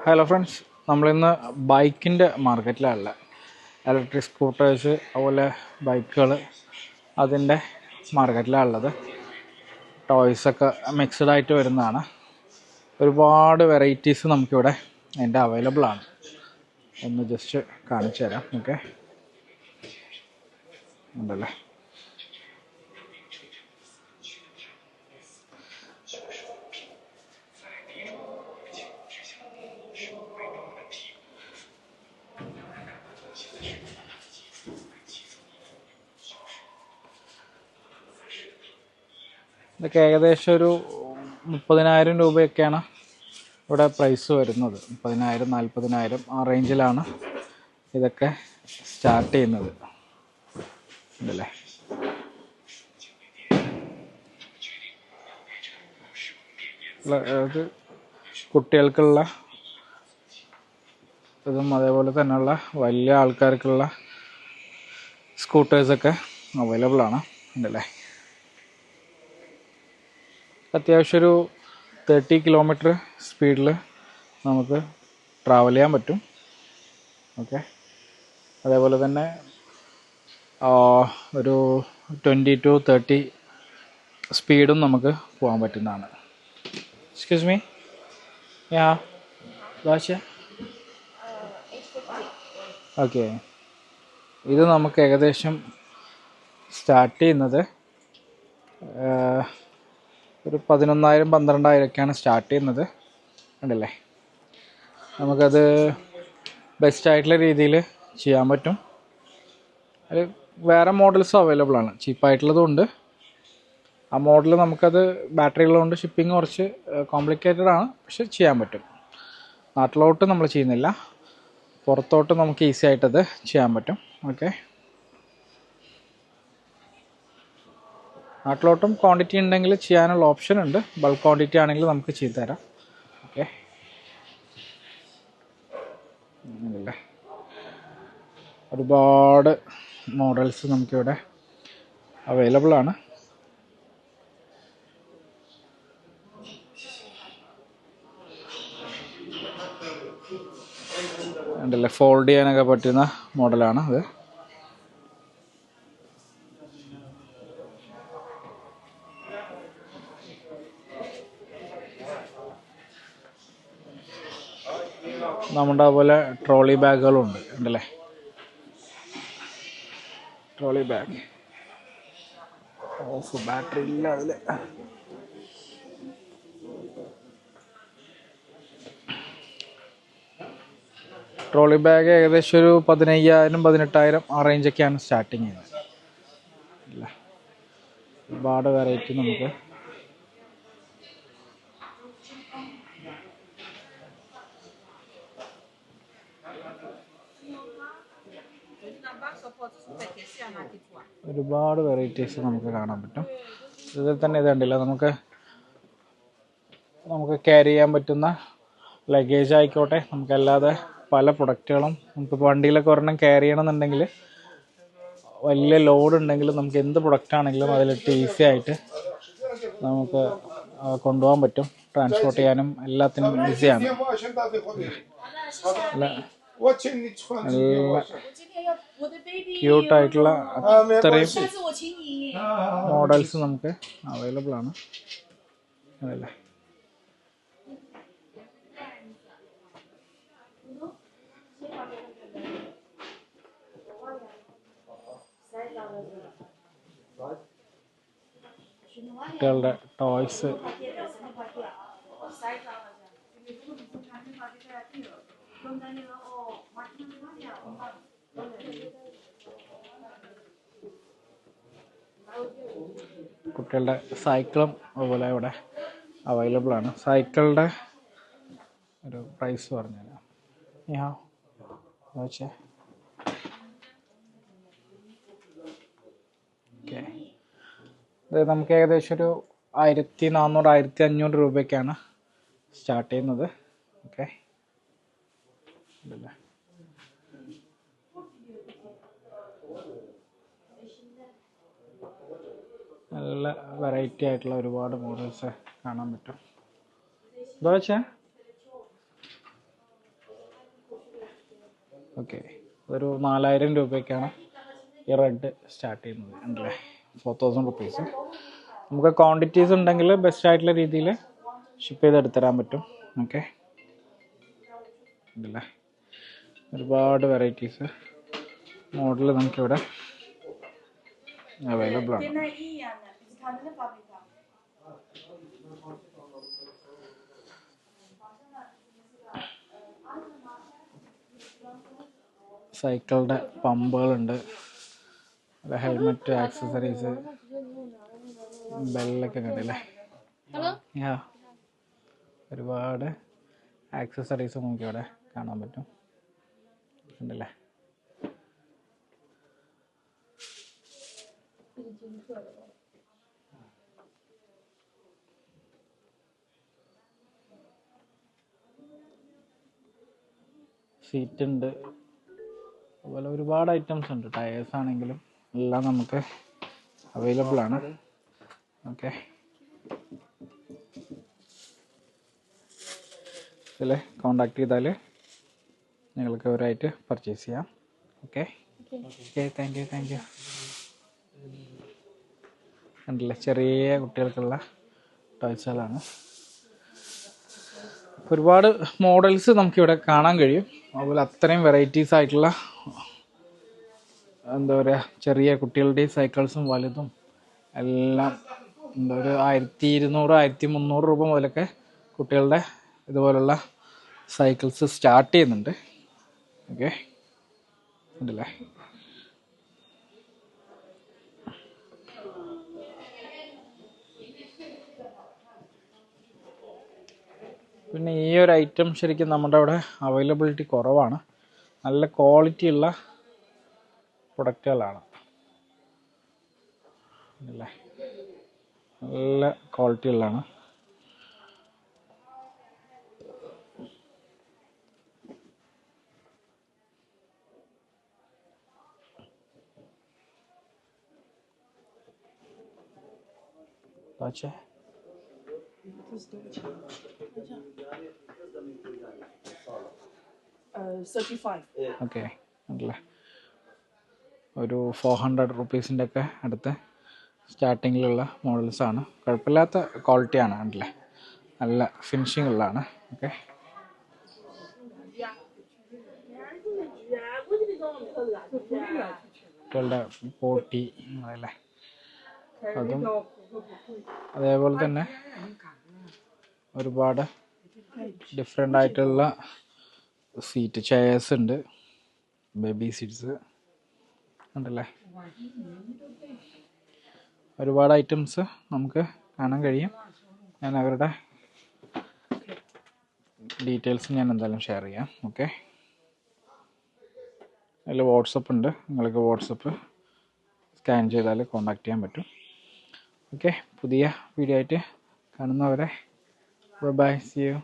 Hello friends, നമ്മളിന്ന് ബൈക്കിൻ്റെ മാർക്കറ്റിലാണ്. Electric scooters അതുപോലെ ബൈക്കുകൾ അതിൻ്റെ മാർക്കറ്റിലാണുള്ളത്. ടോയ്സൊക്കെ മിക്സഡ് ആയിട്ട് വരുന്നതാണ്. ഒരുപാട് വെറൈറ്റീസ് നമുക്കിവിടെ അതിൻ്റെ അവൈലബിൾ ആണ്. ഒന്ന് ജസ്റ്റ് കാണിച്ചു തരാം. ഓക്കെ, ഉണ്ടല്ലേ. ഇതൊക്കെ ഏകദേശം ഒരു 30,000 രൂപയൊക്കെയാണ് ഇവിടെ പ്രൈസ് വരുന്നത്. 30,000 40,000 ആ റേഞ്ചിലാണ് ഇതൊക്കെ സ്റ്റാർട്ട് ചെയ്യുന്നത്. ഉണ്ടല്ലേ. അത് കുട്ടികൾക്കുള്ള ഇതും അതേപോലെ തന്നെയുള്ള വലിയ ആൾക്കാർക്കുള്ള സ്കൂട്ടേഴ്സൊക്കെ അവൈലബിൾ ആണ്. ഉണ്ടല്ലേ. അത്യാവശ്യം ഒരു 30 കിലോമീറ്റർ സ്പീഡിൽ നമുക്ക് ട്രാവൽ ചെയ്യാൻ പറ്റും. ഓക്കെ, അതേപോലെ തന്നെ ഒരു 20 to 30 സ്പീഡും നമുക്ക് പോകാൻ പറ്റുന്നതാണ്. Excuse me, okay. ഇത് നമുക്ക് ഏകദേശം സ്റ്റാർട്ട് ചെയ്യുന്നത് ഒരു 11,000 12,000 സ്റ്റാർട്ട് ചെയ്യുന്നത്. ഉണ്ടല്ലേ. നമുക്കത് ബെസ്റ്റായിട്ടുള്ള രീതിയിൽ ചെയ്യാൻ പറ്റും. അത് വേറെ മോഡൽസ് അവൈലബിൾ ആണ്, ചീപ്പായിട്ടുള്ളതും ഉണ്ട്. ആ മോഡൽ നമുക്കത് ബാറ്ററി ഉള്ളതുകൊണ്ട് ഷിപ്പിംഗ് കുറച്ച് കോംപ്ലിക്കേറ്റഡ് ആണ്, പക്ഷെ ചെയ്യാൻ പറ്റും. നാട്ടിലോട്ട് നമ്മൾ ചെയ്യുന്നില്ല, പുറത്തോട്ട് നമുക്ക് ഈസി ആയിട്ടത് ചെയ്യാൻ പറ്റും. ഓക്കെ, നാട്ടിലോട്ടും ക്വാണ്ടിറ്റി ഉണ്ടെങ്കിൽ ചെയ്യാനുള്ള ഓപ്ഷൻ ഉണ്ട്. ബൾക്ക് ക്വാണ്ടിറ്റി ആണെങ്കിൽ നമുക്ക് ചെയ്തു തരാം. ഓക്കെ, അല്ലേ. ഒരുപാട് മോഡൽസ് നമുക്കിവിടെ അവൈലബിൾ ആണ്. ഉണ്ടല്ലേ, ഫോൾഡ് ചെയ്യാനൊക്കെ പറ്റുന്ന മോഡലാണ് അത്. നമ്മുടെ അതുപോലെ ട്രോളി ബാഗുകളും ഉണ്ട്. ഉണ്ടല്ലേ, ട്രോളി ബാഗ് ഓഫ് ബാറ്ററി ഇല്ല അതിൽ. ട്രോളി ബാഗ് ഏകദേശം ഒരു 15,000 18,000 ആ റേഞ്ചൊക്കെയാണ് സ്റ്റാർട്ടിങ് ചെയ്യുന്നത്. അല്ല, ഒരുപാട് വെറൈറ്റി നമുക്ക് ഒരുപാട് വെറൈറ്റീസ് നമുക്ക് കാണാൻ പറ്റും. ഇതിൽ തന്നെ ഇത് കണ്ടില്ല, നമുക്ക് ക്യാരി ചെയ്യാൻ പറ്റുന്ന ലഗേജ് ആയിക്കോട്ടെ, നമുക്കല്ലാതെ പല പ്രൊഡക്റ്റുകളും നമുക്കിപ്പോൾ വണ്ടിയിലൊക്കെ ഒരെണ്ണം ക്യാരി ചെയ്യണമെന്നുണ്ടെങ്കിൽ, വലിയ ലോഡ് ഉണ്ടെങ്കിൽ നമുക്ക് എന്ത് പ്രൊഡക്റ്റ് ആണെങ്കിലും അതിലിട്ട് ഈസി ആയിട്ട് നമുക്ക് കൊണ്ടുപോകാൻ പറ്റും. ട്രാൻസ്പോർട്ട് ചെയ്യാനും എല്ലാത്തിനും ഈസിയാണ്. നല്ല ക്യൂട്ടായിട്ടുള്ള അത്രയും മോഡൽസ് നമുക്ക് അവൈലബിൾ ആണ്. അതല്ലേ. കുട്ടികളുടെ ടോയ്സ് കുട്ടികളുടെ സൈക്കിളും അതുപോലെ ഇവിടെ അവൈലബിൾ ആണ്. സൈക്കിളിൻ്റെ ഒരു പ്രൈസ് പറഞ്ഞുതരാം. ഓക്കെ, ഇത് നമുക്ക് ഏകദേശം ഒരു 1,400 1,500 രൂപയ്ക്കാണ് സ്റ്റാർട്ട് ചെയ്യുന്നത്. ഓക്കെ, ഇതല്ലേ. നല്ല വെറൈറ്റി ആയിട്ടുള്ള ഒരുപാട് മോഡൽസ് കാണാൻ പറ്റും. എന്താ വെച്ചാൽ ഓക്കെ, ഒരു 4000 രൂപയ്ക്കാണ് ഈ റെഡ് സ്റ്റാർട്ട് ചെയ്യുന്നത് ഉണ്ടല്ലേ. 4000 റുപ്പീസ്. നമുക്ക് ക്വാണ്ടിറ്റീസ് ഉണ്ടെങ്കിൽ ബെസ്റ്റ് ആയിട്ടുള്ള രീതിയിൽ ഷിപ്പ് ചെയ്തെടുത്തരാൻ പറ്റും. ഓക്കെ ഉണ്ടല്ലേ. ഒരുപാട് വെറൈറ്റീസ് മോഡൽ നമുക്കിവിടെ അവൈലബിൾ ആണ്. സൈക്കിളിൻ്റെ പമ്പുകളുണ്ട്, ഹെൽമെറ്റ്, ആക്സസറീസ്, ബെല്ലൊക്കെ കണ്ടില്ലേ. ഒരുപാട് ആക്സസറീസ് നമുക്ക് ഇവിടെ കാണാൻ പറ്റും ഉണ്ടല്ലേ. സീറ്റ് ഉണ്ട്, അതുപോലെ ഒരുപാട് ഐറ്റംസ് ഉണ്ട്. ടയേഴ്സ് ആണെങ്കിലും എല്ലാം നമുക്ക് അവൈലബിൾ ആണ്. ഓക്കെ, ഇതിൽ കോണ്ടാക്ട് ചെയ്താൽ നിങ്ങൾക്ക് അവരായിട്ട് പർച്ചേസ് ചെയ്യാം. Okay okay, thank you. കണ്ടില്ലേ, ചെറിയ കുട്ടികൾക്കുള്ള ടോയ്സുകളാണ്. ഒരുപാട് മോഡൽസ് നമുക്കിവിടെ കാണാൻ കഴിയും. അതുപോലെ അത്രയും വെറൈറ്റീസ് ആയിട്ടുള്ള എന്താ പറയുക, ചെറിയ കുട്ടികളുടെ സൈക്കിൾസും വലുതും എല്ലാം എന്താ ഒരു 1200 1300 രൂപ മുതലൊക്കെ കുട്ടികളുടെ ഇതുപോലുള്ള സൈക്കിൾസ് സ്റ്റാർട്ട് ചെയ്യുന്നുണ്ട്. ഓക്കെ ഉണ്ടല്ലേ. പിന്നെ ഈ ഒരു ഐറ്റം ശരിക്കും നമ്മുടെ അവിടെ അവൈലബിലിറ്റി കുറവാണ്. നല്ല ക്വാളിറ്റി ഉള്ള പ്രൊഡക്റ്റുകളാണ് അല്ലേ, നല്ല ക്വാളിറ്റി ഉള്ളതാണ്. പക്ഷേ ഓക്കെ അല്ലേ, ഒരു 400 റുപ്പീസിൻ്റെ ഒക്കെ അടുത്ത് സ്റ്റാർട്ടിങ്ങിലുള്ള മോഡൽസാണ്. കുഴപ്പമില്ലാത്ത ക്വാളിറ്റിയാണ് അല്ലേ, നല്ല ഫിനിഷിംഗ് ഉള്ളതാണ്. ഓക്കെ, കുട്ടികളുടെ പോട്ടി അതല്ലേ, അതും അതേപോലെ തന്നെ ഒരുപാട് ഡിഫറെൻ്റ് ആയിട്ടുള്ള സീറ്റ് ചെയേഴ്സ് ഉണ്ട്, ബേബി സീറ്റ്സ് ഉണ്ടല്ലേ. ഒരുപാട് ഐറ്റംസ് നമുക്ക് കാണാൻ കഴിയും. ഞാൻ അവരുടെ ഡീറ്റെയിൽസ് ഞാൻ എന്തായാലും ഷെയർ ചെയ്യാം. ഓക്കെ, അതിൽ വാട്സപ്പ് ഉണ്ട്, നിങ്ങൾക്ക് വാട്സപ്പ് സ്കാൻ ചെയ്താൽ കോണ്ടാക്ട് ചെയ്യാൻ പറ്റും. ഓക്കെ, പുതിയ വീഡിയോ ആയിട്ട് കാണുന്നവരെ ബൈ, സീ യു.